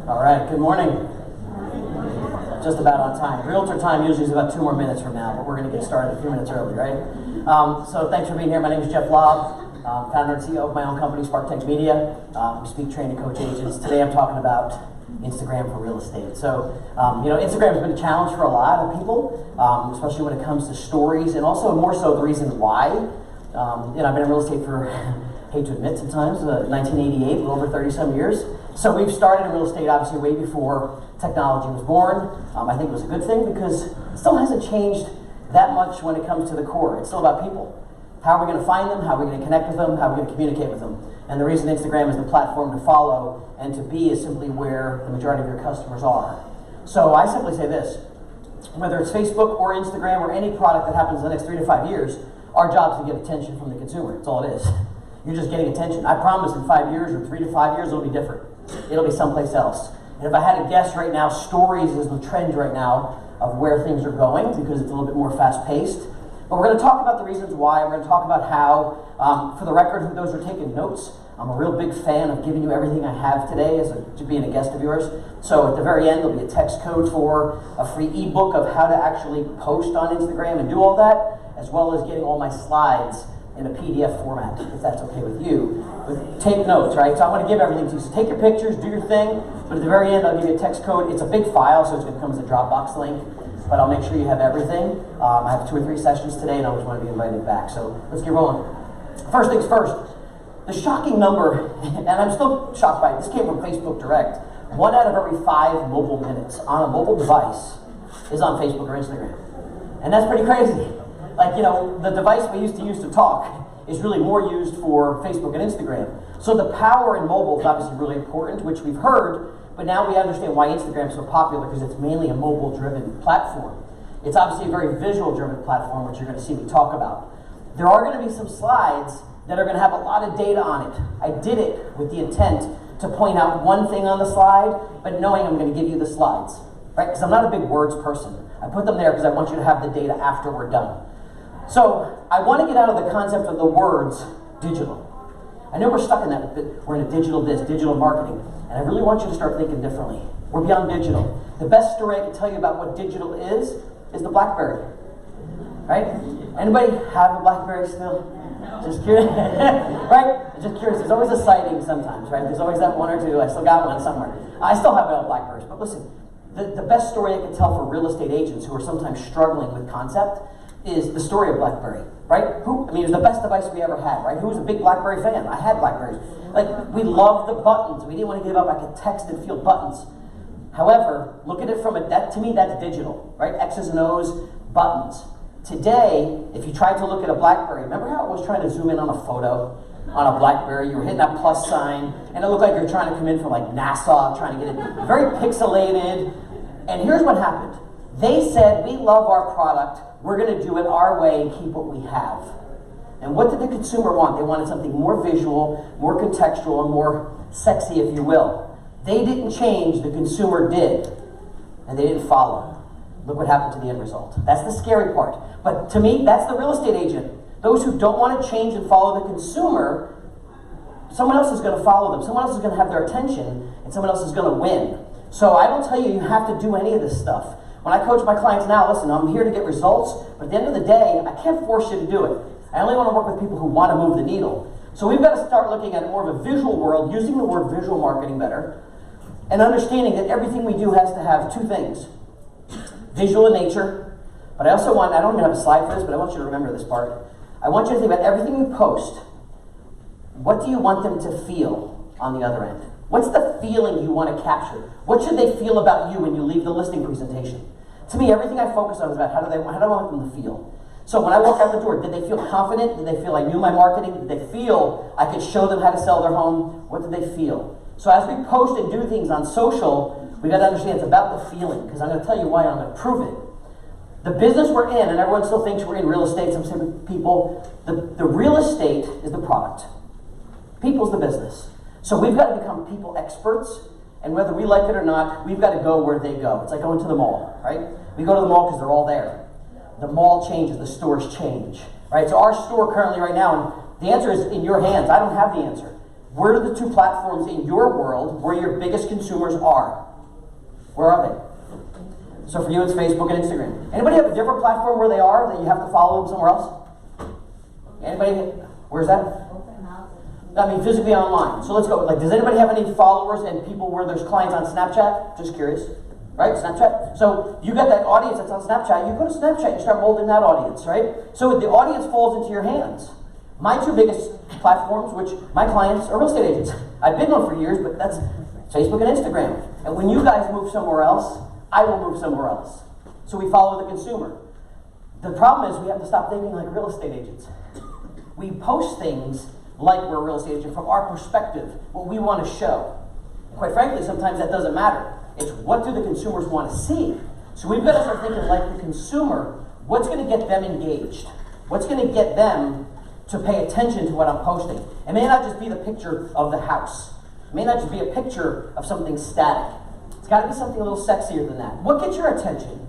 All right, good morning. Just about on time. Realtor time usually is about 2 more minutes from now, but we're going to get started a few minutes early, right? So thanks for being here. My name is Jeff Lobb, founder and CEO of my own company, SparkTank Media. We speak, train, and coach agents. Today I'm talking about Instagram for real estate. So, Instagram has been a challenge for a lot of people, especially when it comes to stories, and also more so the reason why. I've been in real estate for, hate to admit sometimes, 1988, a little over 30-some years. So we've started in real estate obviously way before technology was born. I think it was a good thing because it still hasn't changed that much when it comes to the core. It's still about people. How are we going to find them? How are we going to connect with them? How are we going to communicate with them? And the reason Instagram is the platform to follow and to be is simply where the majority of your customers are. So I simply say this, whether it's Facebook or Instagram or any product that happens in the next 3 to 5 years, our job is to get attention from the consumer. That's all it is. You're just getting attention. I promise in 5 years or 3 to 5 years, it'll be different. It'll be someplace else. And if I had to guess right now, stories is the trend right now of where things are going because it's a little bit more fast-paced. But we're going to talk about the reasons why. We're going to talk about how, for the record, those who are taking notes, I'm a real big fan of giving you everything I have today to being a guest of yours. So at the very end, there'll be a text code for a free ebook of how to actually post on Instagram and do all that, as well as getting all my slides in a PDF format, if that's okay with you. But take notes, right? So I'm going to give everything to you. So take your pictures, do your thing, but at the very end, I'll give you a text code. It's a big file, so it's going to come as a Dropbox link, but I'll make sure you have everything. I have 2 or 3 sessions today, and I always want to be invited back. So let's get rolling. First things first, the shocking number, and I'm still shocked by it, this came from Facebook Direct. 1 out of every 5 mobile minutes on a mobile device is on Facebook or Instagram. And that's pretty crazy. Like, the device we used to use to talk is really more used for Facebook and Instagram. So the power in mobile is obviously really important, which we've heard, but now we understand why Instagram is so popular because it's mainly a mobile-driven platform. It's obviously a very visual-driven platform, which you're going to see me talk about. There are going to be some slides that are going to have a lot of data on it. I did it with the intent to point out one thing on the slide, but knowing I'm going to give you the slides, right? Because I'm not a big words person. I put them there because I want you to have the data after we're done. So I want to get out of the concept of the words digital. I know we're stuck in that, we're in a digital this, digital marketing, and I really want you to start thinking differently. We're beyond digital. The best story I can tell you about what digital is the BlackBerry, right? Anybody have a BlackBerry still? Just curious, right? Just curious, there's always a sighting sometimes, right? There's always that 1 or 2, I still got one somewhere. I still have BlackBerries, but listen, the best story I can tell for real estate agents who are sometimes struggling with concept is the story of BlackBerry, right? It was the best device we ever had, right? Who was a big BlackBerry fan? I had BlackBerries. Like, we loved the buttons. We didn't want to give up. I could text and feel buttons. However, look at it from to me, that's digital, right? X's and O's, buttons. Today, if you tried to look at a BlackBerry, remember how it was trying to zoom in on a photo on a BlackBerry? You were hitting that plus sign, and it looked like you were trying to come in from like NASA, trying to get it very pixelated. And here's what happened. They said, we love our product. We're going to do it our way and keep what we have. And what did the consumer want? They wanted something more visual, more contextual, and more sexy, if you will. They didn't change, the consumer did. And they didn't follow. Look what happened to the end result. That's the scary part. But to me, that's the real estate agent. Those who don't want to change and follow the consumer, someone else is going to follow them. Someone else is going to have their attention, and someone else is going to win. So I don't tell you you have to do any of this stuff. When I coach my clients now, listen, I'm here to get results, but at the end of the day, I can't force you to do it. I only want to work with people who want to move the needle. So we've got to start looking at more of a visual world, using the word visual marketing better, and understanding that everything we do has to have 2 things. Visual in nature, but I also I don't even have a slide for this, but I want you to remember this part. I want you to think about everything you post. What do you want them to feel on the other end? What's the feeling you want to capture? What should they feel about you when you leave the listing presentation? To me, everything I focus on is about how do I want them to feel? So when I walk out the door, did they feel confident? Did they feel I knew my marketing? Did they feel I could show them how to sell their home? What did they feel? So as we post and do things on social, we've got to understand it's about the feeling, because I'm going to tell you why, I'm going to prove it. The business we're in, and everyone still thinks we're in real estate, some people, the real estate is the product. People's the business. So we've got to become people experts, and whether we like it or not, we've got to go where they go. It's like going to the mall, right? We go to the mall because they're all there. The mall changes, the stores change, right? So our store currently right now, and the answer is in your hands. I don't have the answer. Where are the two platforms in your world where your biggest consumers are? Where are they? So for you, it's Facebook and Instagram. Anybody have a different platform where they are that you have to follow them somewhere else? Anybody? Where's that? I mean, physically online. So let's go. Like, does anybody have any followers and people where there's clients on Snapchat? Just curious. Right? Snapchat. So you got that audience that's on Snapchat. You go to Snapchat, you start molding that audience, right? So the audience falls into your hands. My two biggest platforms, which my clients are real estate agents. I've been one for years, but that's Facebook and Instagram. And when you guys move somewhere else, I will move somewhere else. So we follow the consumer. The problem is we have to stop thinking like real estate agents. We post things like we're a real estate agent from our perspective, what we want to show. Quite frankly, sometimes that doesn't matter. It's what do the consumers want to see. So we've got to start thinking like the consumer, what's going to get them engaged? What's going to get them to pay attention to what I'm posting? It may not just be the picture of the house. It may not just be a picture of something static. It's got to be something a little sexier than that. What gets your attention?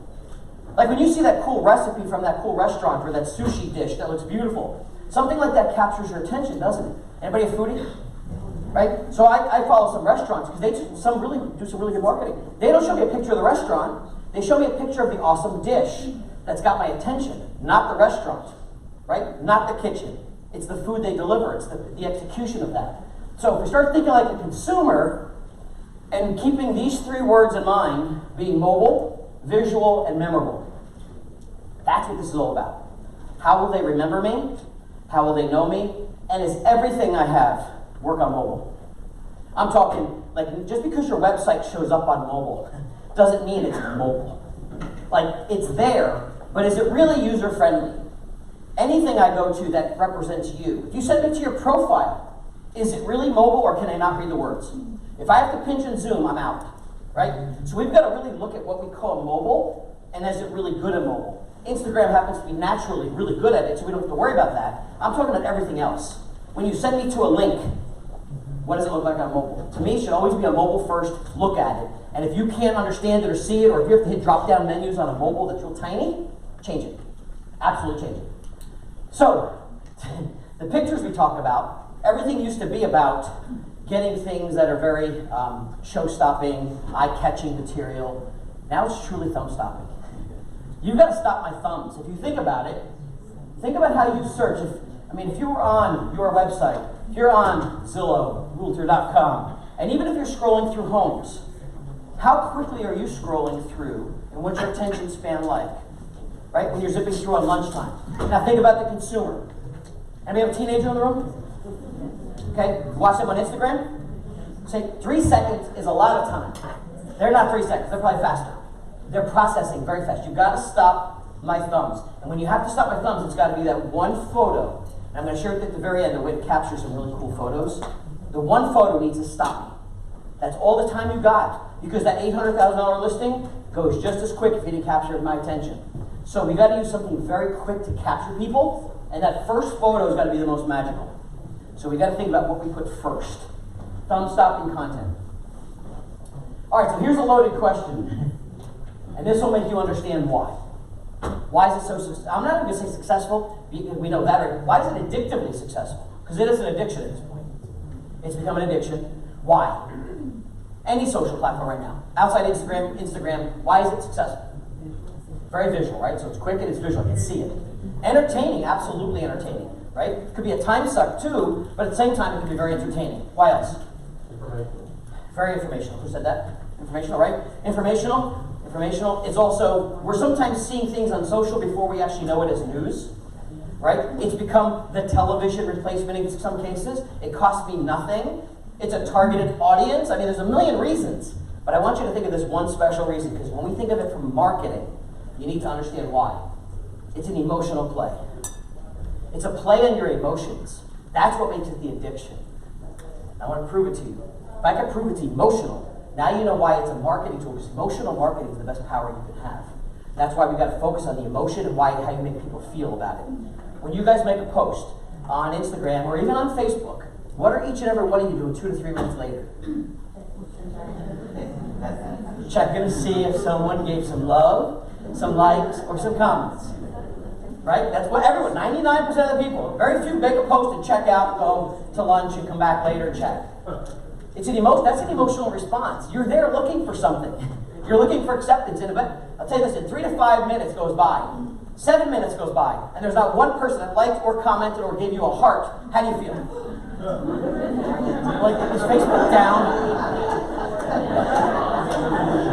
Like when you see that cool recipe from that cool restaurant or that sushi dish that looks beautiful, something like that captures your attention, doesn't it? Anybody a foodie? Right? So I follow some restaurants because they do some really good marketing. They don't show me a picture of the restaurant. They show me a picture of the awesome dish that's got my attention, not the restaurant, right? Not the kitchen. It's the food they deliver. It's the execution of that. So if we start thinking like a consumer and keeping these three words in mind, being mobile, visual, and memorable, that's what this is all about. How will they remember me? How will they know me? And is everything I have work on mobile? I'm talking, like, just because your website shows up on mobile doesn't mean it's mobile. Like, it's there, but is it really user-friendly? Anything I go to that represents you, if you send it to your profile, is it really mobile or can I not read the words? If I have to pinch and zoom, I'm out, right? So we've got to really look at what we call mobile, and is it really good at mobile? Instagram happens to be naturally really good at it, so we don't have to worry about that. I'm talking about everything else. When you send me to a link, what does it look like on mobile? To me, it should always be a mobile first look at it. And if you can't understand it or see it, or if you have to hit drop-down menus on a mobile that's real tiny, change it. Absolutely change it. So, the pictures we talk about, everything used to be about getting things that are very show-stopping, eye-catching material. Now it's truly thumb-stopping. You've got to stop my thumbs. If you think about it, think about how you search. If you were on your website, if you're on Zillow, Realtor.com, and even if you're scrolling through homes, how quickly are you scrolling through, and what's your attention span like? Right? When you're zipping through on lunchtime. Now think about the consumer. Anybody have a teenager in the room? Okay, watch them on Instagram. Say 3 seconds is a lot of time. They're not 3 seconds, they're probably faster. They're processing very fast. You've got to stop my thumbs. And when you have to stop my thumbs, it's got to be that one photo. And I'm going to share it at the very end, a way to capture some really cool photos. The one photo needs to stop me. That's all the time you got. Because that $800,000 listing goes just as quick if you didn't capture my attention. So we got to use something very quick to capture people. And that first photo has got to be the most magical. So we got to think about what we put first. Thumb-stopping content. All right, so here's a loaded question. And this will make you understand why. Why is it so successful? I'm not going to say successful, we know that. Or why is it addictively successful? Because it is an addiction at this point. It's become an addiction. Why? Any social platform right now. Outside Instagram, why is it successful? Very visual, right? So it's quick and it's visual, you can see it. Entertaining, absolutely entertaining, right? It could be a time suck too, but at the same time it can be very entertaining. Why else? Very informational. Who said that? Informational, right? Informational. It's also, we're sometimes seeing things on social before we actually know it as news, right? It's become the television replacement in some cases. It costs me nothing. It's a targeted audience. There's a million reasons, but I want you to think of this one special reason, because when we think of it from marketing, you need to understand why. It's an emotional play. It's a play on your emotions. That's what makes it the addiction. I want to prove it to you. If I can prove it's emotional, now you know why it's a marketing tool, because emotional marketing is the best power you can have. That's why we've got to focus on the emotion and how you make people feel about it. When you guys make a post on Instagram or even on Facebook, what are each and every one of you doing 2 to 3 minutes later? Checking to see if someone gave some love, some likes, or some comments. right? That's what everyone, 99% of the people, very few make a post and check out, go to lunch and come back later and check. That's an emotional response. You're there looking for something. You're looking for acceptance in a bit. I'll tell you this, in 3 to 5 minutes goes by. 7 minutes goes by, and there's not one person that liked or commented or gave you a heart. How do you feel? Like, is Facebook down?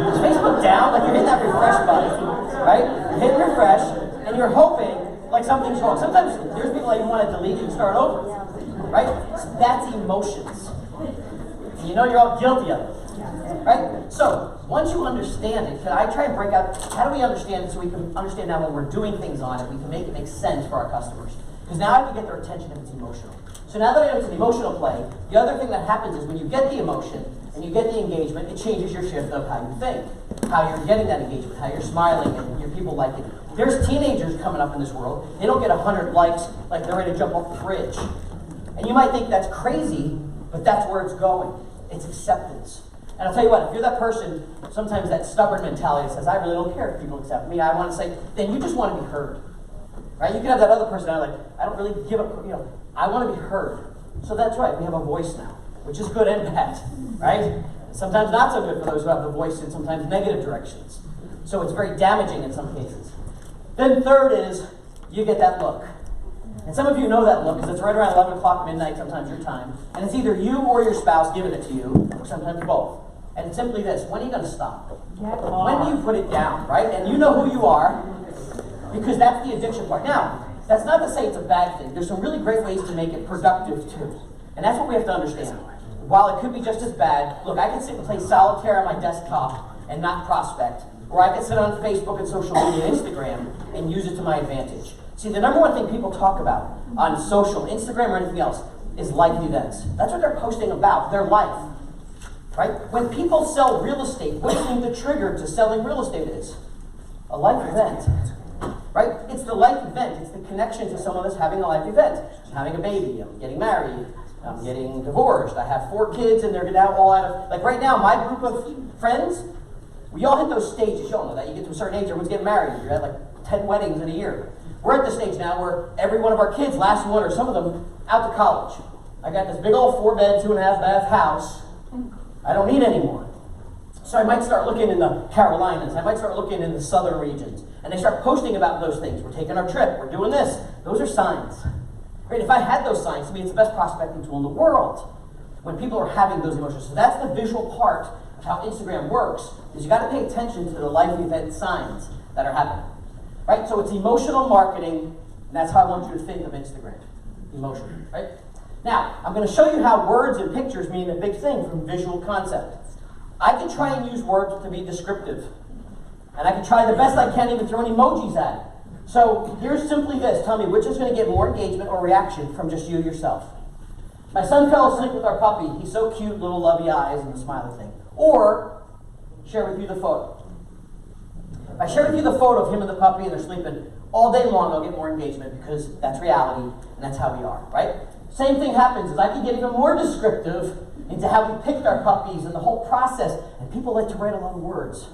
Is Facebook down? Like, you're hitting that refresh button, right? You're hitting refresh, and you're hoping like something's wrong. Sometimes there's people that you want to delete and start over, right? So that's emotions. You know you're all guilty of it, right? So, once you understand it, I try and break out, how do we understand it so we can understand now when we're doing things on it, we can make it make sense for our customers. Because now I can get their attention if it's emotional. So now that I know it's an emotional play, the other thing that happens is when you get the emotion and you get the engagement, it changes your shift of how you think, how you're getting that engagement, how you're smiling and your people like it. There's teenagers coming up in this world, they don't get 100 likes like they're ready to jump off the bridge. And you might think that's crazy, but that's where it's going. It's acceptance. And I'll tell you what, if you're that person, sometimes that stubborn mentality that says, I really don't care if people accept me, I want to say, then you just want to be heard. Right? You can have that other person that like, I don't really give a, I want to be heard. So that's right, we have a voice now, which is good and bad, right? Sometimes not so good for those who have the voice in sometimes negative directions. So it's very damaging in some cases. Then third is, you get that look. And some of you know that look, because it's right around 11 o'clock midnight, sometimes your time. And it's either you or your spouse giving it to you, or sometimes both. And it's simply this, when are you going to stop? When do you put it down, right? And you know who you are, because that's the addiction part. Now, that's not to say it's a bad thing. There's some really great ways to make it productive, too. And that's what we have to understand. While it could be just as bad, look, I can sit and play solitaire on my desktop and not prospect. Or I can sit on Facebook and social media and Instagram and use it to my advantage. See, the number one thing people talk about on social, Instagram or anything else, is life events. That's what they're posting about, their life. Right? When people sell real estate, what do you think the trigger to selling real estate is? A life event. Right? It's the life event. It's the connection to someone that's having a life event. I'm having a baby, I'm getting married, I'm getting divorced, I have 4 kids and they're now all out of, like right now, my group of friends, we all hit those stages. You all know that. You get to a certain age, everyone's getting married. You're at like 10 weddings in a year. We're at the stage now where every one of our kids, last one or some of them, out to college. I got this big old 4-bed, 2.5 bath house. I don't need any more. So I might start looking in the Carolinas. I might start looking in the southern regions. And they start posting about those things. We're taking our trip. We're doing this. Those are signs. Right? If I had those signs, to me, it's the best prospecting tool in the world when people are having those emotions. So that's the visual part of how Instagram works, is you got to pay attention to the life event signs that are happening. Right? So it's emotional marketing, and that's how I want you to think of Instagram. Emotion. Right? Now, I'm going to show you how words and pictures mean a big thing from visual concept. I can try and use words to be descriptive. And I can try the best I can even throw emojis at it. So here's simply this. Tell me which is going to get more engagement or reaction from just you yourself. My son fell asleep with our puppy. He's so cute, little lovey eyes and the smiley thing. Or share with you the photo. If I share with you the photo of him and the puppy and they're sleeping all day long, I'll get more engagement because that's reality and that's how we are, right? Same thing happens is I can get even more descriptive into how we picked our puppies and the whole process. And people like to write a lot of words.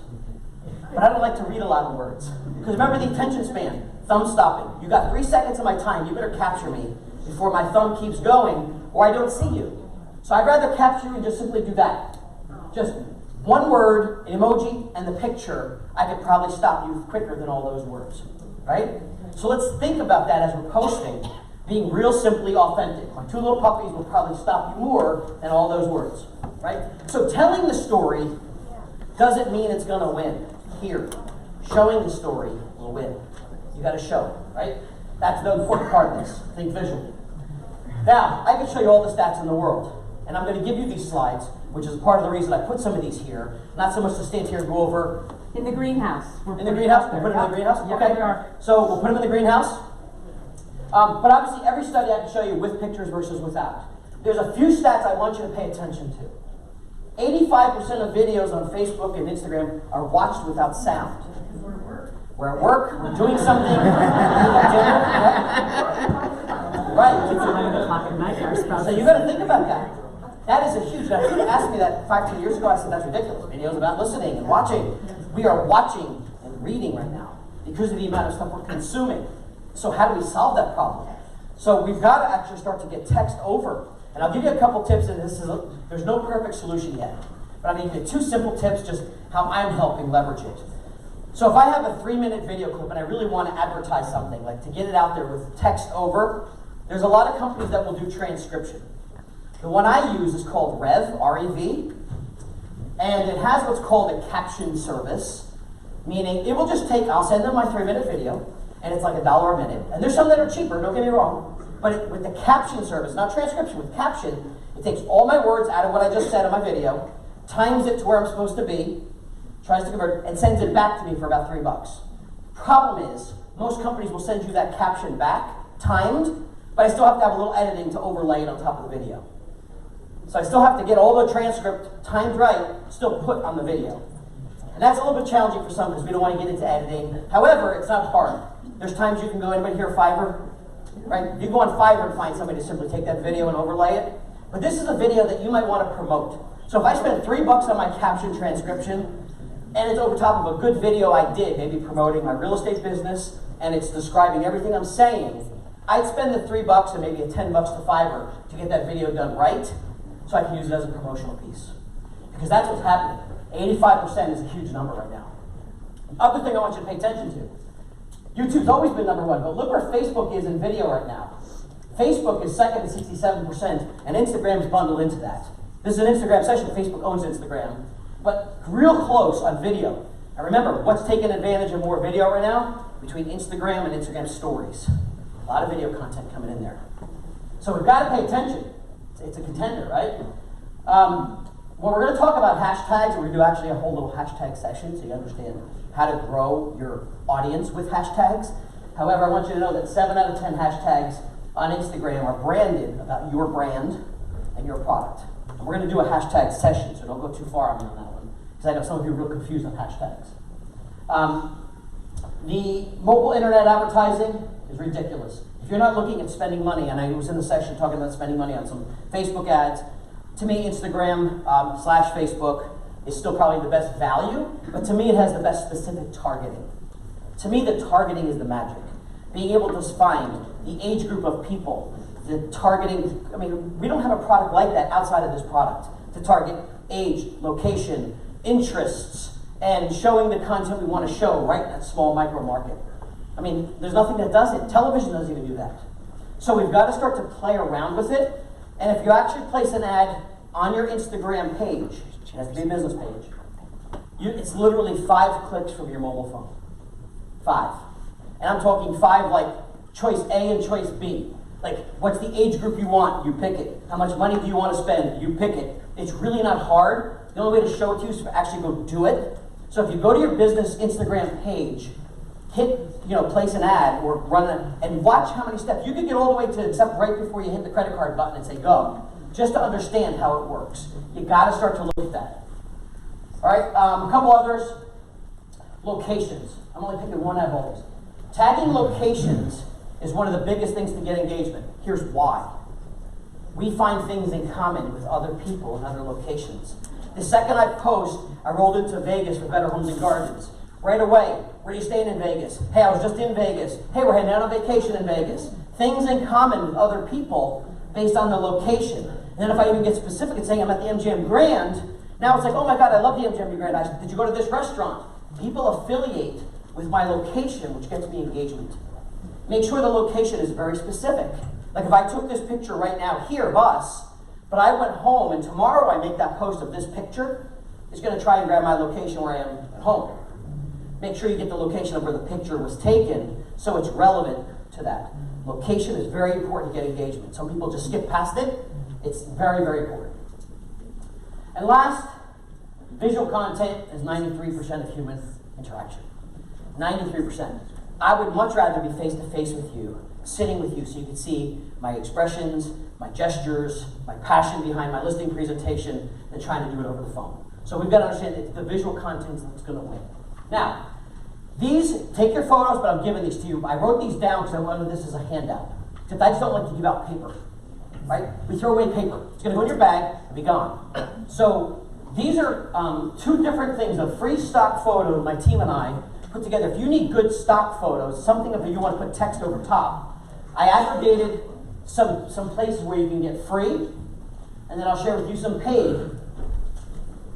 But I don't like to read a lot of words. Because remember the attention span, thumb stopping. You got 3 seconds of my time, you better capture me before my thumb keeps going or I don't see you. So I'd rather capture you and just simply do that. Just one word, an emoji, and the picture, I could probably stop you quicker than all those words, right? So let's think about that as we're posting, being real simply authentic. My 2 little puppies will probably stop you more than all those words, right? So telling the story doesn't mean it's going to win. Here, showing the story will win. You got to show, right? That's the important part of this. Think visually. Now, I can show you all the stats in the world, and I'm going to give you these slides, which is part of the reason I put some of these here. Not so much to stand here and go over. In the greenhouse. In the greenhouse? We'll put them in the greenhouse? Yeah, Okay. we are. So we'll put them in the greenhouse. But obviously, every study I can show you with pictures versus without. There's a few stats I want you to pay attention to. 85% of videos on Facebook and Instagram are watched without sound. We're at work, we're doing something. Right. So you got to think about that. That is a huge, now if you asked me that 5-10 years ago, I said that's ridiculous. Videos about listening and watching. We are watching and reading right now because of the amount of stuff we're consuming. So how do we solve that problem? So we've got to actually start to get text over. And I'll give you a couple tips, and there's no perfect solution yet. But I'm going to give you 2 simple tips, just how I'm helping leverage it. So if I have a 3-minute video clip and I really want to advertise something, like to get it out there with text over, there's a lot of companies that will do transcription. The one I use is called Rev, R-E-V, and it has what's called a caption service, meaning it will just take, I'll send them my 3-minute video, and it's like $1 a minute. And there's some that are cheaper, don't get me wrong, but with the caption service, not transcription, with caption, it takes all my words out of what I just said in my video, times it to where I'm supposed to be, tries to convert, and sends it back to me for about $3. Problem is, most companies will send you that caption back, timed, but I still have to have a little editing to overlay it on top of the video. So I still have to get all the transcript timed right, still put on the video. And that's a little bit challenging for some because we don't want to get into editing. However, it's not hard. There's times you can go, anybody here Fiverr? Right? You go on Fiverr and find somebody to simply take that video and overlay it. But this is a video that you might want to promote. So if I spend $3 on my caption transcription, and it's over top of a good video I did, maybe promoting my real estate business, and it's describing everything I'm saying, I'd spend the $3 and maybe a $10 to Fiverr to get that video done right, so I can use it as a promotional piece. Because that's what's happening. 85% is a huge number right now. Other thing I want you to pay attention to. YouTube's always been number 1, but look where Facebook is in video right now. Facebook is second at 67%, and Instagram's bundled into that. This is an Instagram session. Facebook owns Instagram, but real close on video. And remember, what's taking advantage of more video right now? Between Instagram and Instagram stories. A lot of video content coming in there. So we've got to pay attention. It's a contender, right? Well, we're going to talk about hashtags, and we're going to do actually a whole little hashtag session so you understand how to grow your audience with hashtags. However, I want you to know that 7 out of 10 hashtags on Instagram are branded about your brand and your product. And we're going to do a hashtag session, so don't go too far on me on that one, because I know some of you are real confused on hashtags. The mobile internet advertising is ridiculous. If you're not looking at spending money, and I was in the session talking about spending money on some Facebook ads, to me, Instagram / Facebook is still probably the best value, but to me, it has the best specific targeting. To me, the targeting is the magic. Being able to find the age group of people, the targeting, I mean, we don't have a product like that outside of this product, to target age, location, interests, and showing the content we want to show right in that small micro market. I mean, there's nothing that does it. Television doesn't even do that. So we've got to start to play around with it. And if you actually place an ad on your Instagram page, it has to be a business page, it's literally 5 clicks from your mobile phone. 5. And I'm talking 5 like choice A and choice B. Like, what's the age group you want? You pick it. How much money do you want to spend? You pick it. It's really not hard. The only way to show it to you is to actually go do it. So if you go to your business Instagram page, hit, place an ad or run it, and watch how many steps. You could get all the way to except right before you hit the credit card button and say go, just to understand how it works. You got to start to look at that. All right, a couple others. Locations. I'm only picking one out of all these. Tagging locations is one of the biggest things to get engagement. Here's why. We find things in common with other people in other locations. The second I post, I rolled into Vegas for Better Homes and Gardens. Right away, where are you staying in Vegas? Hey, I was just in Vegas. Hey, we're heading out on vacation in Vegas. Things in common with other people based on the location. And then if I even get specific and saying I'm at the MGM Grand, now it's like, oh my God, I love the MGM Grand. Did you go to this restaurant? People affiliate with my location, which gets me engagement. Make sure the location is very specific. Like if I took this picture right now here of us, but I went home and tomorrow I make that post of this picture, it's going to try and grab my location where I am at home. Make sure you get the location of where the picture was taken so it's relevant to that. Location is very important to get engagement. Some people just skip past it. It's very, very important. And last, visual content is 93% of human interaction. 93%. I would much rather be face-to-face with you, sitting with you so you can see my expressions, my gestures, my passion behind my listing presentation than trying to do it over the phone. So we've got to understand it's the visual content that's going to win. Now, these, take your photos, but I'm giving these to you. I wrote these down because I wanted this as a handout. Because I just don't like to give out paper, right? We throw away paper. It's going to go in your bag and be gone. So these are 2 different things, a free stock photo of my team and I put together, if you need good stock photos, something that you want to put text over top, I aggregated some places where you can get free, and then I'll share with you some paid.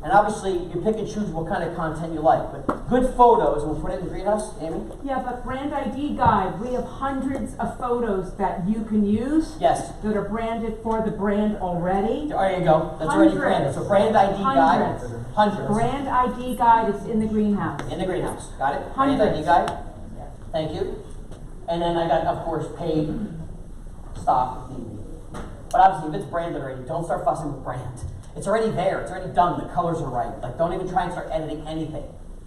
And obviously, you pick and choose what kind of content you like. But good photos, we'll put it in the greenhouse, Amy? Yeah, but brand ID guide, we have hundreds of photos that you can use. Yes. That are branded for the brand already. There you go. That's already branded. So brand ID guide. Hundreds. Brand ID guide is in the greenhouse. In the greenhouse. Got it? Hundreds. Brand ID guide. Thank you. And then I got, of course, paid stock if need be. But obviously, if it's branded already, don't start fussing with brand. It's already there. It's already done. The colors are right. Like, don't even try and start editing anything.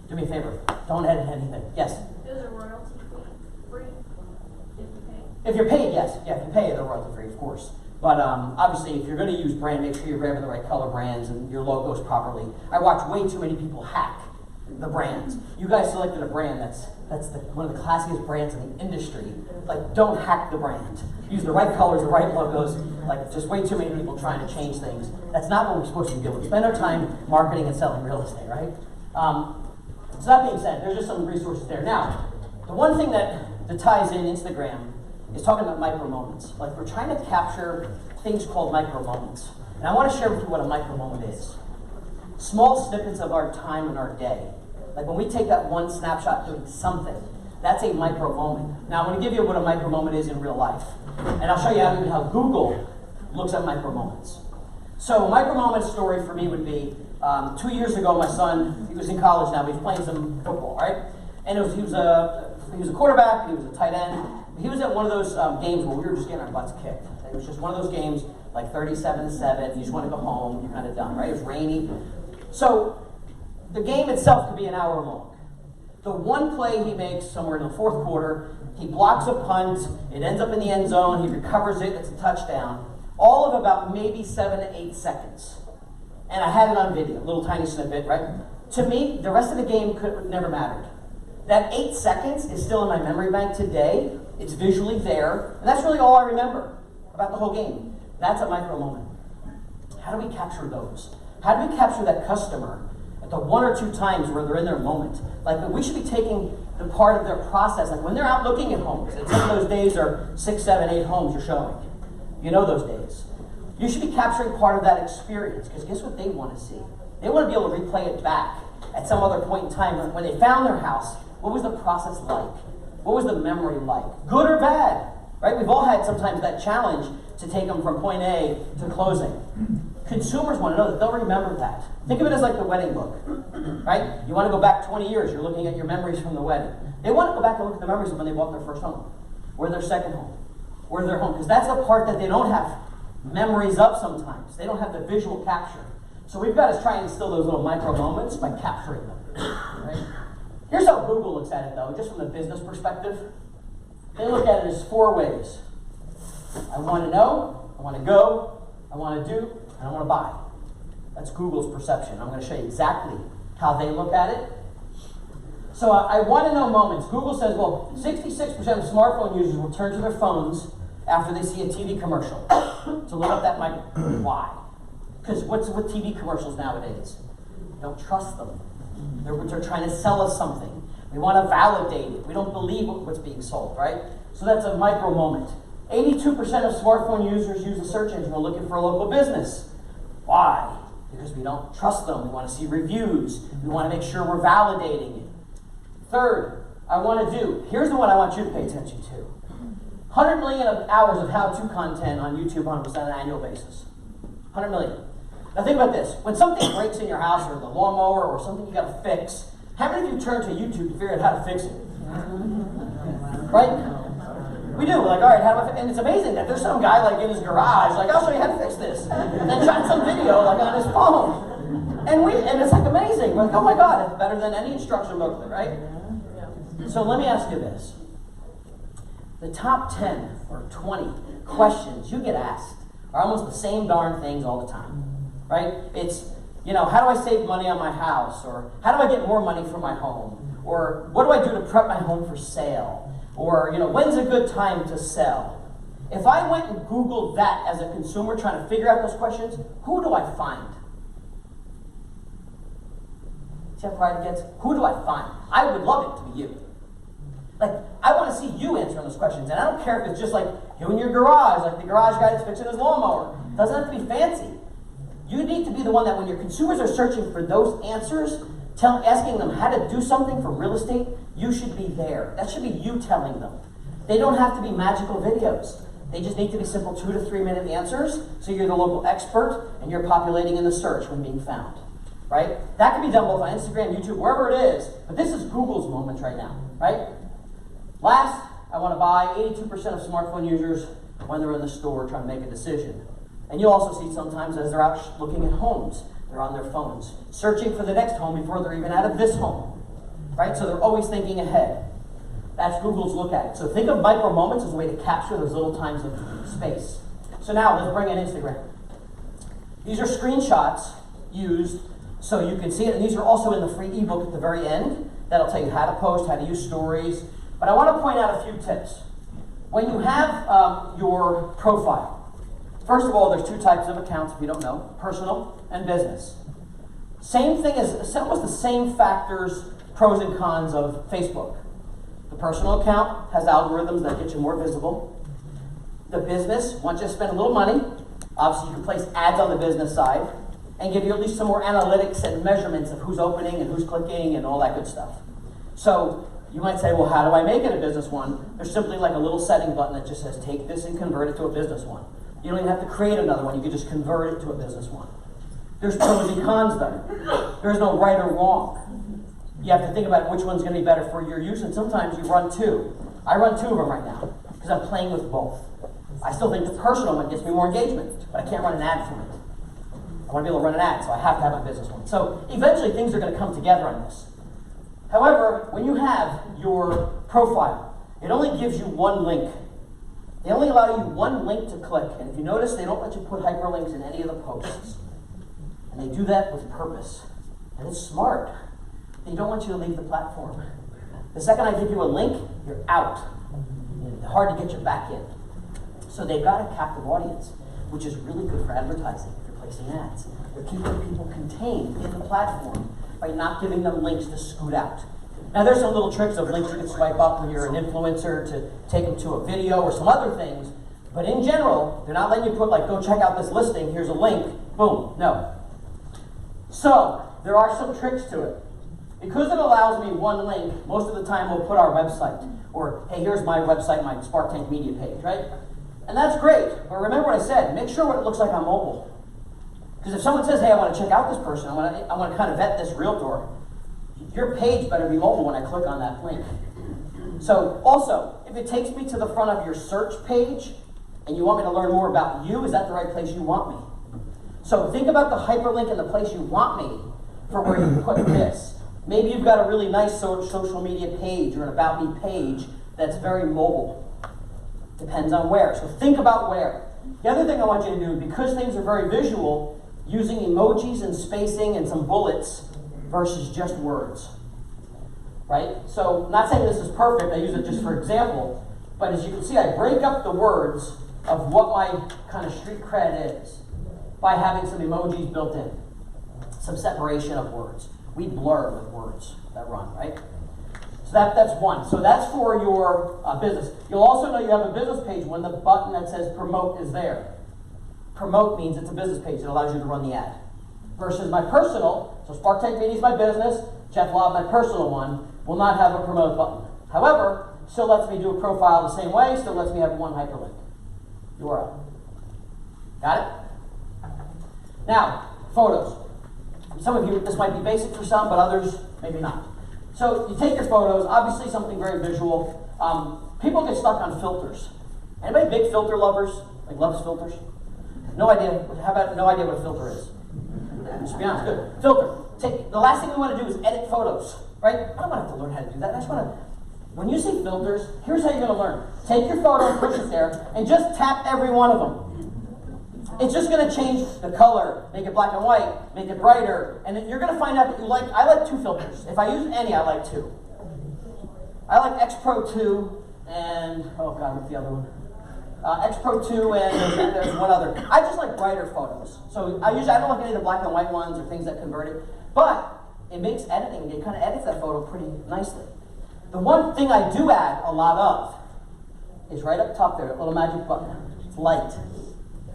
Do me a favor. Don't edit anything. Yes? Those are royalty free if you pay. If you're paid, yes. Yeah, if you pay, they're royalty free, of course. But obviously, if you're going to use brand, make sure you're grabbing the right color brands and your logos properly. I watch way too many people hack the brands. You guys selected a brand that's one of the classiest brands in the industry. Like, don't hack the brand. Use the right colors, the right logos. Like, just way too many people trying to change things. That's not what we're supposed to be doing. Spend our time marketing and selling real estate, right? So that being said, there's just some resources there. Now, the one thing that ties in Instagram is talking about micro moments. Like, we're trying to capture things called micro moments. And I want to share with you what a micro moment is. Small snippets of our time in our day. Like, when we take that one snapshot doing something, that's a micro moment. Now, I'm going to give you what a micro moment is in real life. And I'll show you how Google looks at micro moments. So a micro moment story for me would be, 2 years ago, my son, he was in college now, but he's playing some football, right? And he was a quarterback, he was a tight end. He was at one of those games where we were just getting our butts kicked. It was just one of those games, like 37-7, you just want to go home, you're kind of done, right? It was rainy. So the game itself could be an hour long. The one play he makes somewhere in the fourth quarter, he blocks a punt, it ends up in the end zone, he recovers it, it's a touchdown. All of about maybe 7 to 8 seconds. And I had it on video, a little tiny snippet, right? To me, the rest of the game never mattered. That 8 seconds is still in my memory bank today. It's visually there, and that's really all I remember about the whole game. That's a micro moment. How do we capture those? How do we capture that customer at the 1 or 2 times where they're in their moment? Like, we should be taking the part of their process, like when they're out looking at homes, and some of those days are 6, 7, 8 homes you're showing. You know those days. You should be capturing part of that experience, because guess what they want to see? They want to be able to replay it back at some other point in time when they found their house. What was the process like? What was the memory like? Good or bad? Right? We've all had sometimes that challenge to take them from point A to closing. Consumers want to know that they'll remember that. Think of it as like the wedding book, right? You want to go back 20 years, you're looking at your memories from the wedding. They want to go back and look at the memories of when they bought their first home, or their second home, or their home, because that's the part that they don't have memories of sometimes. They don't have the visual capture. So we've got to try and instill those little micro moments by capturing them, right? Here's how Google looks at it, though, just from the business perspective. They look at it as 4 ways. I want to know, I want to go, I want to do, and I want to buy. That's Google's perception. I'm going to show you exactly how they look at it. So I want to know moments. Google says, well, 66% of smartphone users will turn to their phones after they see a TV commercial to look up that micro. Why? Because what's with TV commercials nowadays? We don't trust them. They're trying to sell us something. We want to validate it. We don't believe what's being sold, right? So that's a micro moment. 82% of smartphone users use a search engine when looking for a local business. Why? Because we don't trust them. We want to see reviews. We want to make sure we're validating it. Third, I want to do. Here's the one I want you to pay attention to. 100 million hours of how-to content on YouTube on an annual basis. 100 million. Now think about this. When something breaks in your house, or the lawnmower, or something you got to fix, how many of you turn to YouTube to figure out how to fix it? Right? We do. We're like, all right, how do I fix it? And it's amazing that there's some guy like in his garage, like, I'll show you how to fix this. And then shot some video like on his phone. And it's like amazing. We're like, oh my God, it's better than any instruction booklet, right? So let me ask you this. The top 10 or 20 questions you get asked are almost the same darn things all the time, right? It's, how do I save money on my house? Or how do I get more money for my home? Or what do I do to prep my home for sale? Or, when's a good time to sell? If I went and Googled that as a consumer trying to figure out those questions, who do I find? See how quiet it gets? Who do I find? I would love it to be you. Like, I want to see you answering those questions. And I don't care if it's just like you in your garage, like the garage guy that's fixing his lawnmower. It doesn't have to be fancy. You need to be the one that when your consumers are searching for those answers, asking them how to do something for real estate, you should be there. That should be you telling them. They don't have to be magical videos. They just need to be simple 2 to 3 minute answers, so you're the local expert and you're populating in the search when being found, right? That can be done both on Instagram, YouTube, wherever it is, but this is Google's moment right now, right? Last, I want to buy 82% of smartphone users when they're in the store trying to make a decision. And you'll also see sometimes as they're out looking at homes, they're on their phones, searching for the next home before they're even out of this home, right? So they're always thinking ahead. That's Google's look at it. So think of micro moments as a way to capture those little times of space. So now let's bring in Instagram. These are screenshots used so you can see it, and these are also in the free ebook at the very end. That'll tell you how to post, how to use stories. But I want to point out a few tips. When you have your profile, first of all, there's 2 types of accounts if you don't know, personal and business. Same thing as, almost the same factors, pros and cons of Facebook. The personal account has algorithms that get you more visible. The business wants you to spend a little money. Obviously, you can place ads on the business side and give you at least some more analytics and measurements of who's opening and who's clicking and all that good stuff. So you might say, well, how do I make it a business one? There's simply like a little setting button that just says, take this and convert it to a business one. You don't even have to create another one. You can just convert it to a business one. There's pros and cons though. There's no right or wrong. You have to think about which one's going to be better for your use, and sometimes you run 2. I run 2 of them right now because I'm playing with both. I still think the personal one gets me more engagement, but I can't run an ad from it. I want to be able to run an ad, so I have to have my business one. So eventually things are going to come together on this. However, when you have your profile, it only gives you one link. They only allow you one link to click, and if you notice, they don't let you put hyperlinks in any of the posts. And they do that with purpose. And it's smart. They don't want you to leave the platform. The second I give you a link, you're out. It's hard to get you back in. So they've got a captive audience, which is really good for advertising if you're placing ads. They're keeping people contained in the platform by not giving them links to scoot out. Now there's some little tricks of links you can swipe up when you're an influencer to take them to a video or some other things, but in general, they're not letting you put like, go check out this listing, here's a link, boom, no. So, there are some tricks to it. Because it allows me one link, most of the time we'll put our website, or hey, here's my website, my SparkTank media page, right? And that's great, but remember what I said, make sure what it looks like on mobile. Because if someone says, hey, I want to check out this person, I want to kind of vet this realtor, your page better be mobile when I click on that link. So also, if it takes me to the front of your search page, and you want me to learn more about you, is that the right place you want me? So think about the hyperlink in the place you want me for where you put this. Maybe you've got a really nice social media page or an About Me page that's very mobile. Depends on where. So think about where. The other thing I want you to do, because things are very visual, using emojis and spacing and some bullets versus just words. Right? So I'm not saying this is perfect, I use it just for example, but as you can see, I break up the words of what my kind of street cred is by having some emojis built in. Some separation of words. We blur with words that run, right? So that's one. So that's for your business. You'll also know you have a business page when the button that says promote is there. Promote means it's a business page that allows you to run the ad. Versus my personal, so SparkTank Media is my business, Jeff Lobb, my personal one, will not have a promote button. However, still lets me do a profile the same way, still lets me have one hyperlink. URL. Got it? Now, photos. Some of you, this might be basic for some, but others, maybe not. So you take your photos, obviously something very visual. People get stuck on filters. Anybody big filter lovers? Like loves filters? No idea. How about no idea what a filter is? Just be honest, good. Filter. The last thing we want to do is edit photos, right? I don't want to have to learn how to do that. I just want to, when you see filters, here's how you're going to learn. Take your photo, push it there, and just tap every one of them. It's just going to change the color, make it black and white, make it brighter, and you're going to find out that you like, I like 2 filters. If I use any, I like 2. I like X Pro 2 and, oh God, what's the other one? X Pro 2 and there's one other. I just like brighter photos. So I don't like any of the black and white ones or things that convert it. But it makes editing, it kind of edits that photo pretty nicely. The one thing I do add a lot of is right up top there, that little magic button. It's light.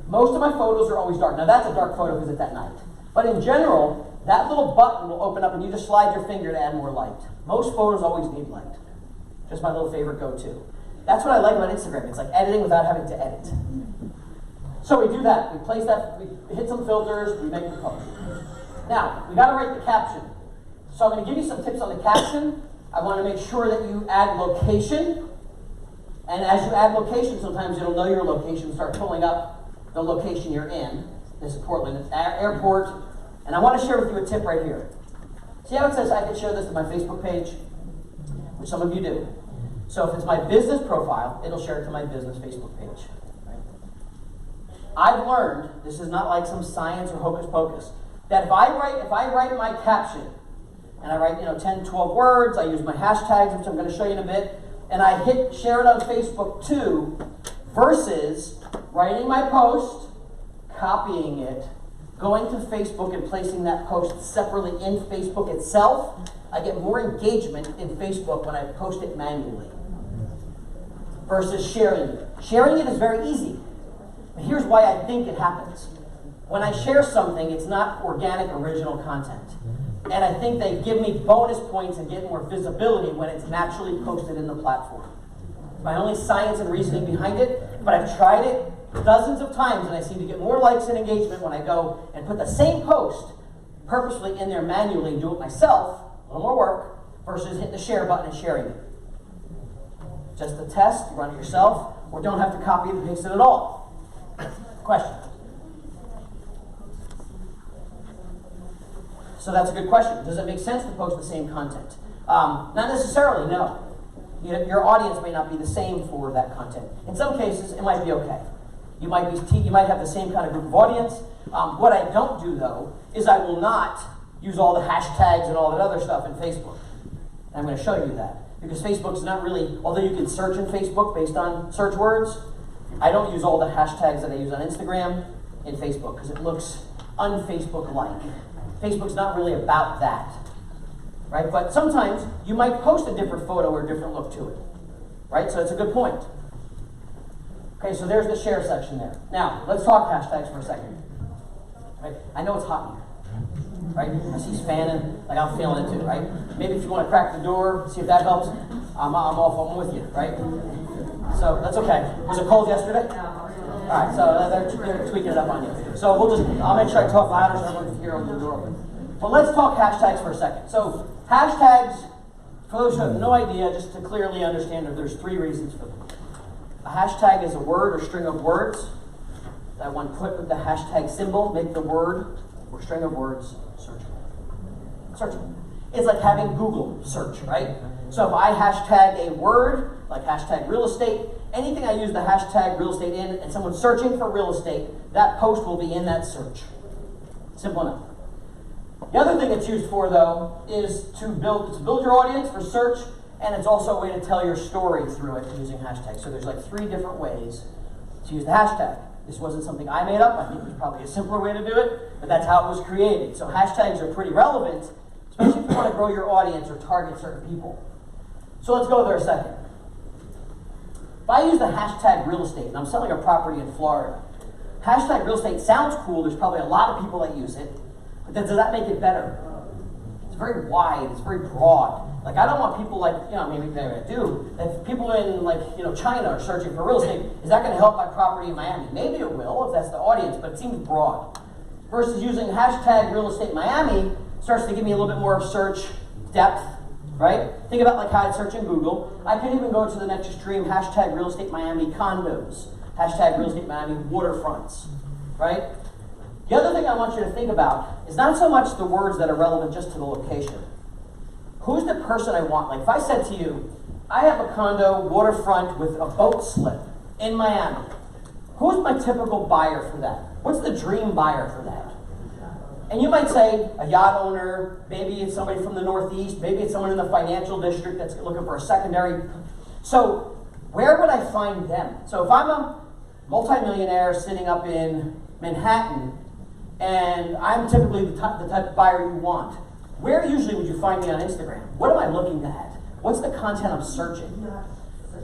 Most of my photos are always dark. Now that's a dark photo because it's at night. But in general, that little button will open up and you just slide your finger to add more light. Most photos always need light. Just my little favorite go-to. That's what I like about Instagram. It's like editing without having to edit. So we do that. We place that, we hit some filters, we make the post. Now, we gotta write the caption. So I'm gonna give you some tips on the caption. I wanna make sure that you add location. And as you add location, sometimes it'll know your location, start pulling up the location you're in. This is Portland, it's airport. And I wanna share with you a tip right here. See how it says I can share this to my Facebook page? Which some of you do. So if it's my business profile, it'll share it to my business Facebook page. Right? I've learned, this is not like some science or hocus pocus, that if I write my caption, and I write 10, 12 words, I use my hashtags, which I'm going to show you in a bit, and I hit share it on Facebook too, versus writing my post, copying it, going to Facebook and placing that post separately in Facebook itself, I get more engagement in Facebook when I post it manually versus sharing it. Sharing it is very easy. But here's why I think it happens. When I share something, it's not organic, original content. And I think they give me bonus points and get more visibility when it's naturally posted in the platform. My only science and reasoning behind it, but I've tried it dozens of times and I seem to get more likes and engagement when I go and put the same post purposefully in there manually and do it myself, a little more work, versus hitting the share button and sharing it. Just a test, run it yourself, or don't have to copy and paste it at all. Question? So that's a good question. Does it make sense to post the same content? Not necessarily, no. Your audience may not be the same for that content. In some cases, it might be okay. You might have the same kind of group of audience. What I don't do, though, is I will not use all the hashtags and all that other stuff in Facebook. And I'm going to show you that. Because Facebook's not really, although you can search in Facebook based on search words, I don't use all the hashtags that I use on Instagram in Facebook because it looks un-Facebook-like. Facebook's not really about that, right? But sometimes you might post a different photo or a different look to it, right? So it's a good point. Okay, so there's the share section there. Now, let's talk hashtags for a second. Right? I know it's hot in here, right? I see fanning, like I'm feeling it too, right? Maybe if you want to crack the door, see if that helps, I'm with you, right? So that's okay. Was it cold yesterday? All right, so they're tweaking it up on you. So I'll make sure I talk louder so everyone can hear over the door. But let's talk hashtags for a second. So hashtags, for those who have no idea, just to clearly understand that there's three reasons for them. A hashtag is a word or string of words that when put with the hashtag symbol, make the word or string of words searchable. Searchable. It's like having Google search, right? So if I hashtag a word, like hashtag real estate, anything I use the hashtag real estate in and someone's searching for real estate, that post will be in that search. Simple enough. The other thing it's used for, though, is to build your audience for search, and it's also a way to tell your story through it using hashtags. So there's like 3 different ways to use the hashtag. This wasn't something I made up. I think there's probably a simpler way to do it, but that's how it was created. So hashtags are pretty relevant, especially if you want to grow your audience or target certain people. So let's go there a second. If I use the hashtag real estate, and I'm selling a property in Florida, hashtag real estate sounds cool. There's probably a lot of people that use it, but then does that make it better? It's very wide. It's very broad. Like, I don't want people like, maybe I do. If people in China are searching for real estate, is that going to help my property in Miami? Maybe it will if that's the audience, but it seems broad. Versus using hashtag real estate Miami starts to give me a little bit more of search depth, right? Think about like how I search in Google. I could even go to the next extreme, hashtag real estate Miami condos, hashtag real estate Miami waterfronts, right? The other thing I want you to think about is not so much the words that are relevant just to the location. Who's the person I want? Like if I said to you, I have a condo waterfront with a boat slip in Miami. Who's my typical buyer for that? What's the dream buyer for that? And you might say a yacht owner, maybe it's somebody from the Northeast, maybe it's someone in the financial district that's looking for a secondary. So where would I find them? So if I'm a multimillionaire sitting up in Manhattan, and I'm typically the type of buyer you want, Where usually would you find me on Instagram? What am I looking at? What's the content I'm searching?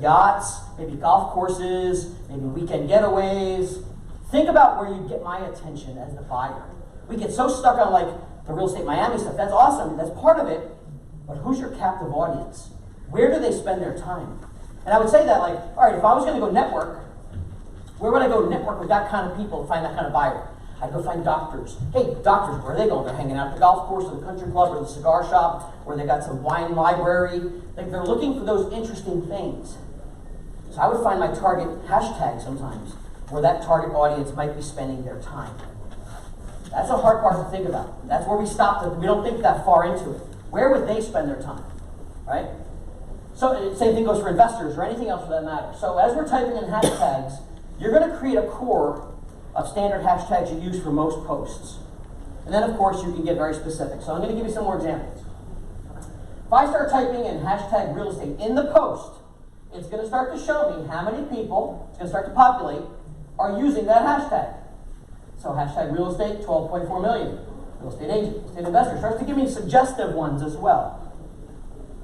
Yachts, maybe golf courses, maybe weekend getaways. Think about where you get my attention as the buyer. We get so stuck on like the real estate Miami stuff. That's awesome. That's part of it. But who's your captive audience? Where do they spend their time? And I would say that like, all right, if I was going to go network, where would I go network with that kind of people to find that kind of buyer? I'd go find doctors. Hey, doctors, where are they going? They're hanging out at the golf course or the country club or the cigar shop, or they got some wine library. Like they're looking for those interesting things. So I would find my target hashtag sometimes where that target audience might be spending their time. That's a hard part to think about. That's where we stop. We don't think that far into it. Where would they spend their time, right? So same thing goes for investors or anything else for that matter. So as we're typing in hashtags, you're going to create a core of standard hashtags you use for most posts. And then of course you can get very specific. So I'm going to give you some more examples. If I start typing in hashtag real estate in the post, it's going to start to show me how many people, it's going to start to populate, are using that hashtag. So hashtag real estate, 12.4 million. Real estate agent, real estate investor. Starts to give me suggestive ones as well.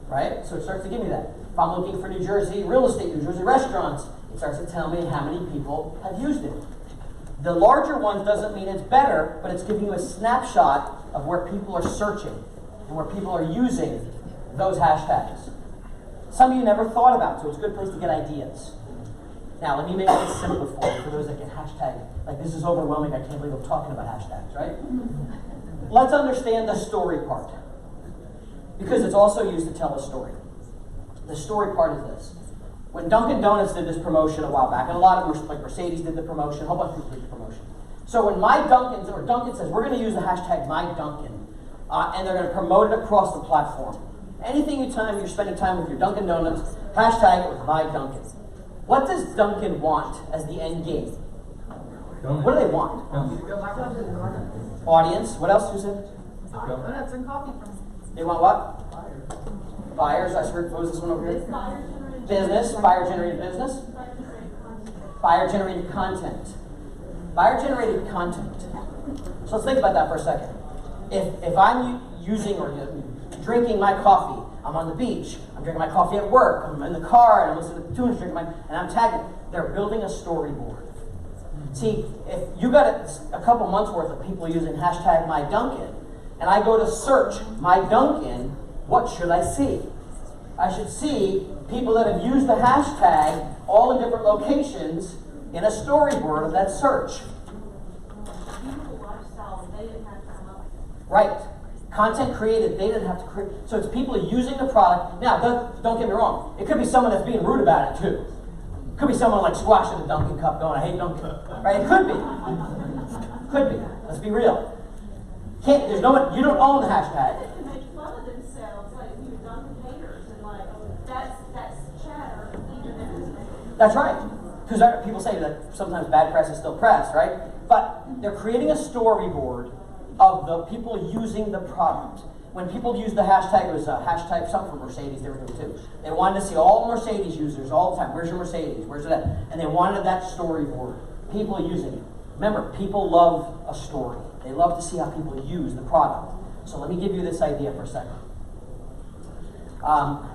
Right? So it starts to give me that. If I'm looking for New Jersey real estate, New Jersey restaurants, it starts to tell me how many people have used it. The larger ones doesn't mean it's better, but it's giving you a snapshot of where people are searching and where people are using those hashtags. Some of you never thought about, so it's a good place to get ideas. Now, let me make it simpler for those that get hashtag. Like, this is overwhelming, I can't believe I'm talking about hashtags, right? Let's understand the story part, because it's also used to tell a story. The story part is this. When Dunkin' Donuts did this promotion a while back, and a lot of them, like Mercedes did the promotion, a whole bunch of people did the promotion. So when Dunkin' says, we're going to use the hashtag MyDunkin', and they're going to promote it across the platform. Anything you're spending time with your Dunkin' Donuts, hashtag it with MyDunkin'. What does Dunkin' want as the end game? What do they want? Audience. What else you said? Donuts and coffee from. They want what? Buyers. I heard, what was this one over here? Business. Buyer-generated business. Buyer-generated content. Buyer-generated content. So let's think about that for a second. If I'm using or drinking my coffee, I'm on the beach, I'm drinking my coffee at work, I'm in the car, and I'm listening to tunes, and I'm tagging, they're building a storyboard. See, if you got a couple months worth of people using hashtag MyDunkin', and I go to search MyDunkin', what should I see? I should see people that have used the hashtag all in different locations in a storyboard of that search. Right. Content created, they didn't have to create. So it's people using the product. Now, don't get me wrong. It could be someone that's being rude about it too. It could be someone like squashing the Dunkin' cup going, I hate Dunkin'. Right? It could be. Could be. Let's be real. You don't own the hashtag. They can make fun of themselves, like you're Dunkin' haters, and like that's chatter even if. That's right. Because people say that sometimes bad press is still press, right? But they're creating a storyboard of the people using the product. When people used the hashtag, it was a hashtag, something from Mercedes they were doing too. They wanted to see all Mercedes users all the time. Where's your Mercedes? Where's it at? And they wanted that storyboard. People using it. Remember, people love a story. They love to see how people use the product. So let me give you this idea for a second.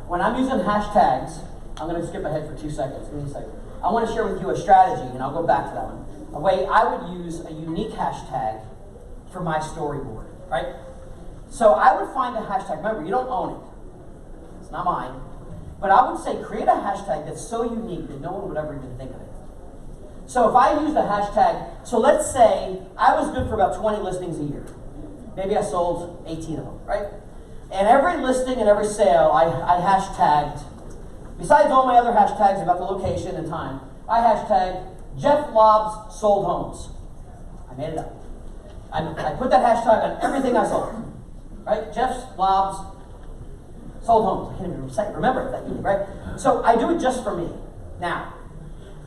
When I'm using hashtags, I'm going to skip ahead for 2 seconds. Give me a second. I want to share with you a strategy, and I'll go back to that one. A way I would use a unique hashtag for my storyboard, right? So I would find a hashtag. Remember, you don't own it. It's not mine. But I would say create a hashtag that's so unique that no one would ever even think of it. So if I use the hashtag, so let's say I was good for about 20 listings a year. Maybe I sold 18 of them, right? And every listing and every sale I hashtagged, besides all my other hashtags about the location and time, I hashtagged Jeff Lobb's sold homes. I made it up. I put that hashtag on everything I sold, right? Jeff Lobb's sold homes. I can't even remember it that easy, right? So I do it just for me. Now,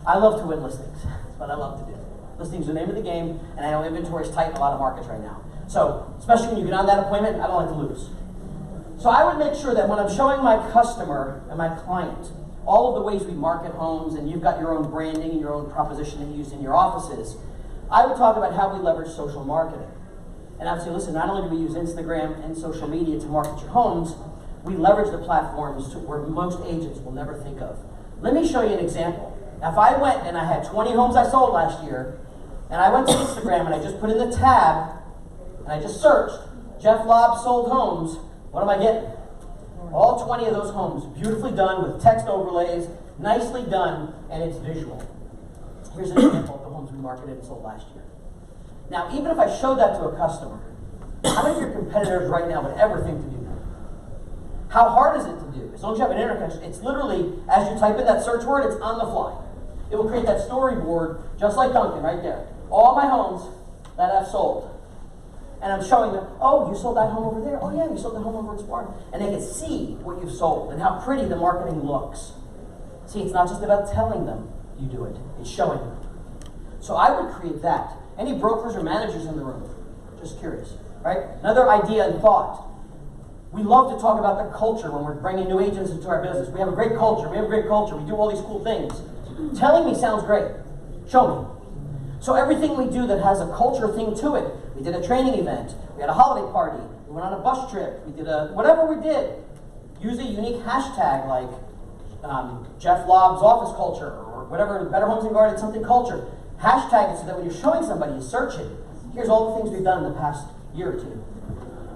I love to win listings. That's what I love to do. Listings are the name of the game, and I know inventory is tight in a lot of markets right now. So, especially when you get on that appointment, I don't like to lose. So I would make sure that when I'm showing my customer and my client all of the ways we market homes, and you've got your own branding and your own proposition that you use in your offices, I would talk about how we leverage social marketing. And obviously, listen, not only do we use Instagram and social media to market your homes, we leverage the platforms to where most agents will never think of. Let me show you an example. Now, if I went and I had 20 homes I sold last year, and I went to Instagram and I just put in the tab, and I just searched, Jeff Lobb sold homes, what am I getting? All 20 of those homes, beautifully done with text overlays, nicely done, and it's visual. Here's an example of the homes we marketed and sold last year. Now, even if I showed that to a customer, how many of your competitors right now would ever think to do that? How hard is it to do? As long as you have an internet connection, it's literally, as you type in that search word, it's on the fly. It will create that storyboard, just like Duncan right there. All my homes that I've sold. And I'm showing them, oh, you sold that home over there. Oh yeah, you sold that home over at Spark. And they can see what you've sold and how pretty the marketing looks. See, it's not just about telling them you do it, it's showing them. So I would create that. Any brokers or managers in the room? Just curious, right? Another idea and thought. We love to talk about the culture when we're bringing new agents into our business. We have a great culture, we do all these cool things. Telling me sounds great. Show me. So everything we do that has a culture thing to it, we did a training event, we had a holiday party, we went on a bus trip, we did whatever we did, use a unique hashtag like Jeff Lobb's office culture or whatever, Better Homes and Gardens, something culture. Hashtag it so that when you're showing somebody, you search it. Here's all the things we've done in the past year or two.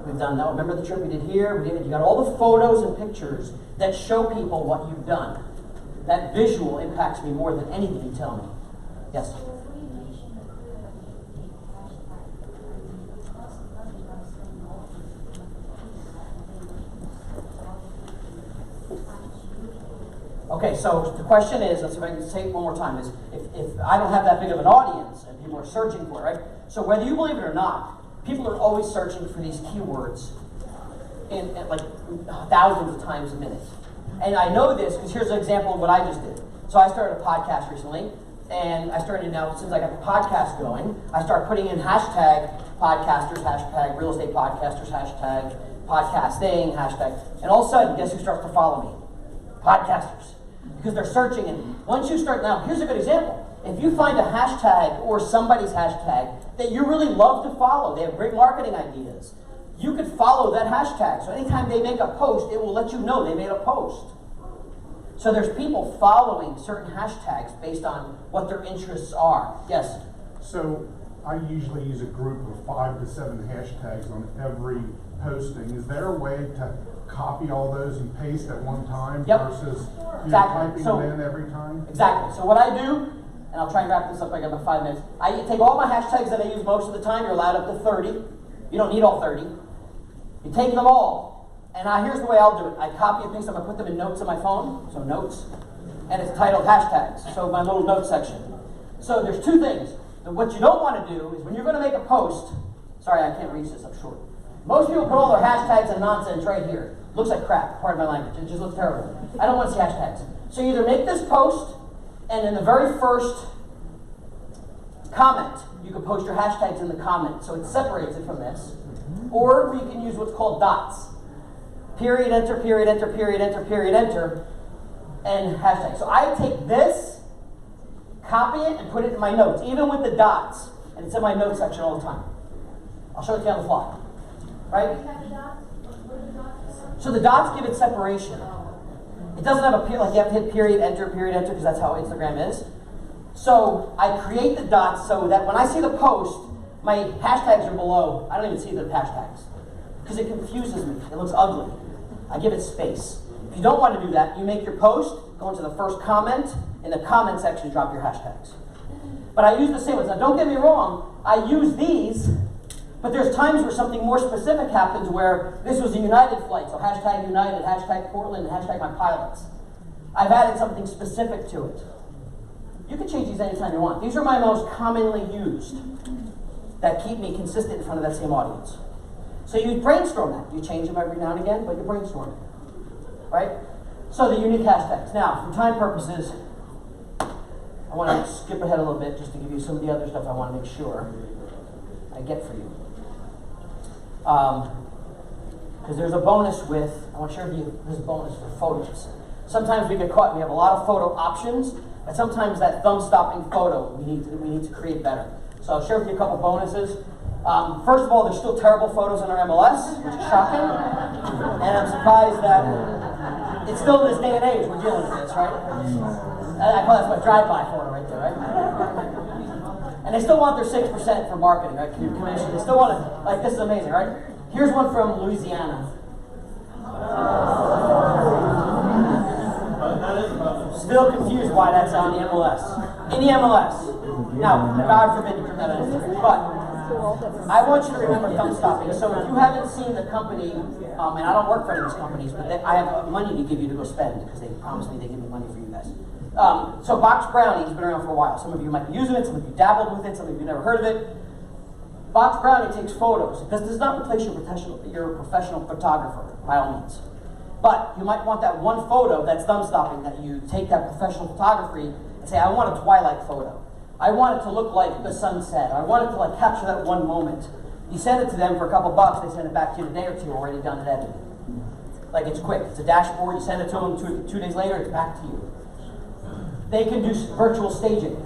We've done that. Remember the trip we did here? You got all the photos and pictures that show people what you've done. That visual impacts me more than anything you tell me. Yes? Okay, so the question is, let's see if I can say it one more time, is if I don't have that big of an audience and people are searching for it, right? So whether you believe it or not, people are always searching for these keywords in like thousands of times a minute. And I know this because here's an example of what I just did. So I started a podcast recently, and I started now, since I got the podcast going, I started putting in hashtag podcasters, hashtag real estate podcasters, hashtag podcasting, hashtag, and all of a sudden, guess who starts to follow me? Podcasters. Because they're searching, and once you start, now here's a good example. If you find a hashtag or somebody's hashtag that you really love to follow, they have great marketing ideas, you could follow that hashtag. So anytime they make a post, it will let you know they made a post. So there's people following certain hashtags based on what their interests are. Yes? So I usually use a group of 5 to 7 hashtags on every posting. Is there a way to copy all those and paste at one time versus typing them in every time? Exactly. So what I do, and I'll try and wrap this up, I got about 5 minutes. I take all my hashtags that I use most of the time, you're allowed up to 30. You don't need all 30. You take them all, and here's the way I'll do it. I copy and paste them, I put them in notes on my phone, so notes, and it's titled hashtags, so my little notes section. So there's 2 things. What you don't want to do is when you're going to make a post, sorry, I can't reach this, I'm short. Most people put all their hashtags and nonsense right here. Looks like crap, pardon my language, it just looks terrible. I don't want to see hashtags. So you either make this post, and in the very first comment, you can post your hashtags in the comment, so it separates it from this. Or you can use what's called dots. Period, enter, period, enter, period, enter, period, enter, and hashtag. So I take this, copy it, and put it in my notes, even with the dots. And it's in my notes section all the time. I'll show it to you on the fly. Right? So the dots give it separation. It doesn't have a period, like you have to hit period, enter, because that's how Instagram is. So I create the dots so that when I see the post, my hashtags are below. I don't even see the hashtags because it confuses me. It looks ugly. I give it space. If you don't want to do that, you make your post, go into the first comment, in the comment section, drop your hashtags. But I use the same ones. Now don't get me wrong, I use these, but there's times where something more specific happens where this was a United flight, so hashtag United, hashtag Portland, and hashtag my pilots. I've added something specific to it. You can change these anytime you want. These are my most commonly used that keep me consistent in front of that same audience. So you brainstorm that. You change them every now and again, but you brainstorm it. Right? So the unique hashtags. Now, for time purposes, I want to skip ahead a little bit just to give you some of the other stuff I want to make sure I get for you. Because there's a bonus with, I want to share with you this bonus for photos. Sometimes we get caught, we have a lot of photo options, but sometimes that thumb-stopping photo we need to create better. So I'll share with you a couple bonuses. First of all, there's still terrible photos in our MLS, which is shocking. And I'm surprised that it's still in this day and age we're dealing with this, right? I call that a drive-by photo right there, right? And they still want their 6% for marketing, right? Commission. They still want to, like, this is amazing, right? Here's one from Louisiana. Still confused why that's on the MLS. In the MLS. Now, God forbid you put that on Instagram. But I want you to remember thumb stopping. So if you haven't seen the company, and I don't work for any of these companies, but I have money to give you to go spend because they promised me they give me money for you guys. So Box Brownie has been around for a while. Some of you might be using it, some of you dabbled with it, some of you never heard of it. Box Brownie takes photos. This does not replace your professional photographer, by all means. But you might want that one photo that's thumb stopping, that you take that professional photography and say, I want a twilight photo. I want it to look like the sunset. I want it to like capture that one moment. You send it to them for a couple bucks, they send it back to you in a day or two, already done and edited. Like it's quick. It's a dashboard. You send it to them. Two days later, it's back to you. They can do virtual staging.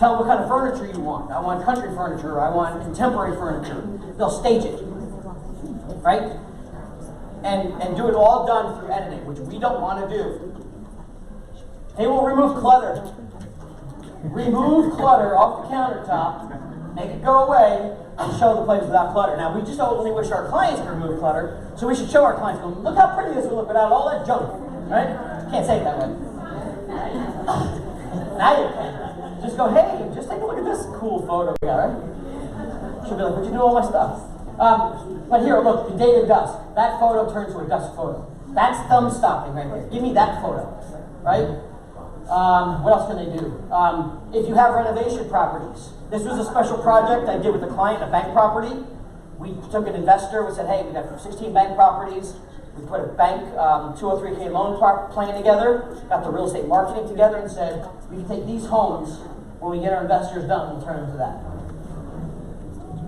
Tell them what kind of furniture you want. I want country furniture. I want contemporary furniture. They'll stage it, right? And do it all done through editing, which we don't want to do. They will remove clutter. Remove clutter off the countertop, make it go away, and show the place without clutter. Now, we just only wish our clients could remove clutter, so we should show our clients, go, look how pretty this will look without all that junk, right? Can't say it that way. Now you can. Just go, hey, just take a look at this cool photo we got, right? She'll be like, what'd you do all my stuff? But here, look, the data dusk. That photo turns to a dusk photo. That's thumb stopping right there. Give me that photo, right? What else can they do? If you have renovation properties, this was a special project I did with a client, a bank property. We took an investor, we said, hey, we got 16 bank properties. We put a bank 203K loan plan together, got the real estate marketing together and said, we can take these homes when we get our investors done and turn them to that.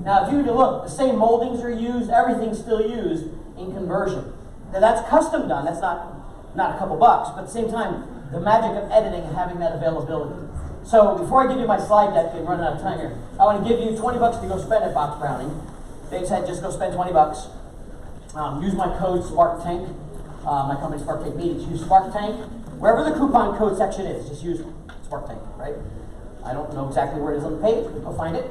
Now, if you were to look, the same moldings are used, everything's still used in conversion. Now that's custom done, that's not a couple bucks, but at the same time, the magic of editing and having that availability. So before I give you my slide deck, I'm running out of time here, I want to give you 20 bucks to go spend at Box Brownie. They said just go spend 20 bucks. Use my code SparkTank. My company's SparkTank Meetings. Use SparkTank. Wherever the coupon code section is, just use SparkTank, right? I don't know exactly where it is on the page, but go find it.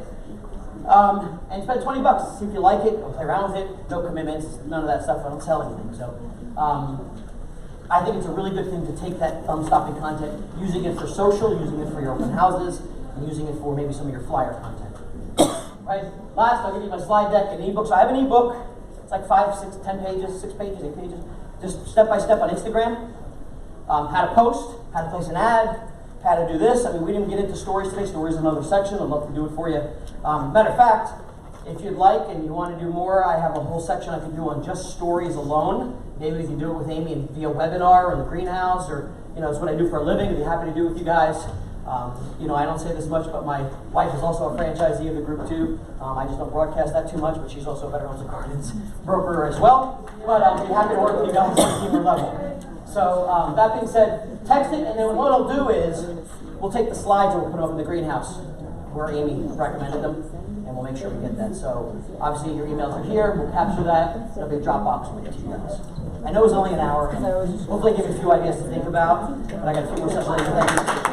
And spend 20 bucks. See if you like it. Go play around with it. No commitments. None of that stuff. I don't sell anything. So I think it's a really good thing to take that thumb-stopping content, using it for social, using it for your open houses, and using it for maybe some of your flyer content. Right? Last, I'll give you my slide deck and ebook. So I have an ebook. It's like 5, 6, 10 pages, 6 pages, 8 pages. Just step-by-step on Instagram. How to post, how to place an ad, how to do this. I mean, we didn't get into stories today. Stories is another section. I'd love to do it for you. Matter of fact, if you'd like and you want to do more, I have a whole section I can do on just stories alone. Maybe we can do it with Amy via webinar or the greenhouse, or it's what I do for a living. I'd be happy to do it with you guys. I don't say this much, but my wife is also a franchisee of the group too. I just don't broadcast that too much, but she's also a Better Homes and Gardens broker as well. But I'd be happy to work with you guys on a deeper level. So that being said, text it, and then what I'll do is we'll take the slides and we'll put them up in the greenhouse where Amy recommended them, and we'll make sure we get that. So obviously your emails are here. We'll capture that. There'll be a Dropbox when we get to you guys. I know it was only an hour. Hopefully give you a few ideas to think about, but I got a few more sessions later. Thank you.